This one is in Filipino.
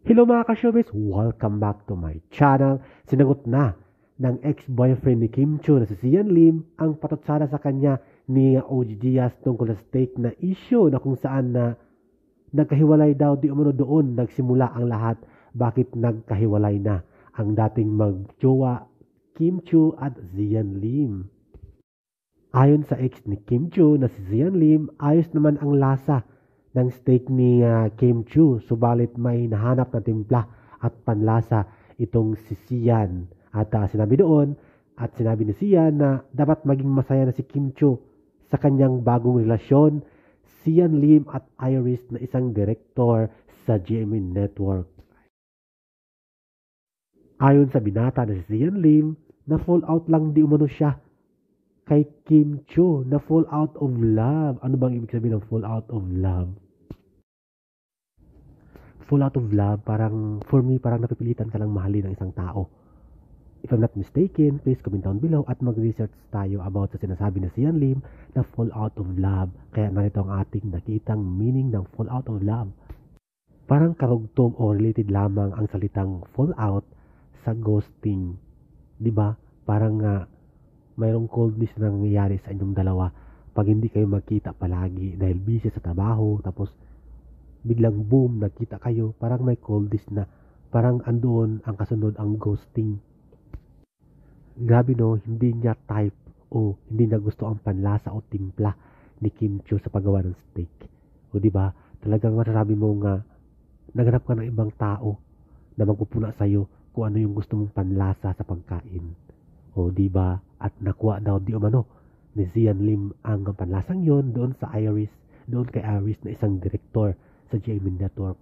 Hello mga ka-showbiz! Welcome back to my channel. Sinagot na ng ex-boyfriend ni Kim Chiu na si Sian Lim ang patutsada sa kanya ni OG Diaz tungkol sa stake na issue na kung saan na nagkahiwalay daw di umano doon nagsimula ang lahat. Bakit nagkahiwalay na ang dating mag-jowa Kim Chiu at Sian Lim? Ayon sa ex ni Kim Chiu na si Sian Lim, ayos naman ang lasa ng steak ni Kim Chiu, subalit may nahanap na timpla at panlasa itong si Sian. At sinabi doon at sinabi ni Sian na dapat maging masaya na si Kim Chiu sa kanyang bagong relasyon, Sian Lim at Iris na isang direktor sa GMA Network. Ayon sa binata na si Sian Lim, na fall out lang di umano siya kay Kim Chiu, na fall out of love. Ano bang ibig sabihin ng fall out of love? Fall out of love, parang, for me, parang napipilitan ka lang mahalin ng isang tao. If I'm not mistaken, please comment down below at mag-research tayo about sa sinasabi na Sian Lim na fall out of love. Kaya narito ang ating nakitang meaning ng fall out of love. Parang karugtong o related lamang ang salitang fall out sa ghosting. Diba? Parang mayroong coldness na nangyayari sa inyong dalawa pag hindi kayo magkita palagi dahil busy sa trabaho, tapos biglang boom, nagkita kayo, parang may coldness na, parang andoon ang kasunod ang ghosting. Grabe no, hindi niya type o hindi na gusto ang panlasa o timpla ni Kim Chiu sa paggawa ng steak. O diba, talagang masasabi mo nga, naghanap ka ng ibang tao na magpupuna sa'yo kung ano yung gusto mong panlasa sa pagkain. O diba, at nakuha daw di umano ni Sian Lim ang panlasang yon doon sa Iris, doon kay Iris na isang direktor sa GMA Network.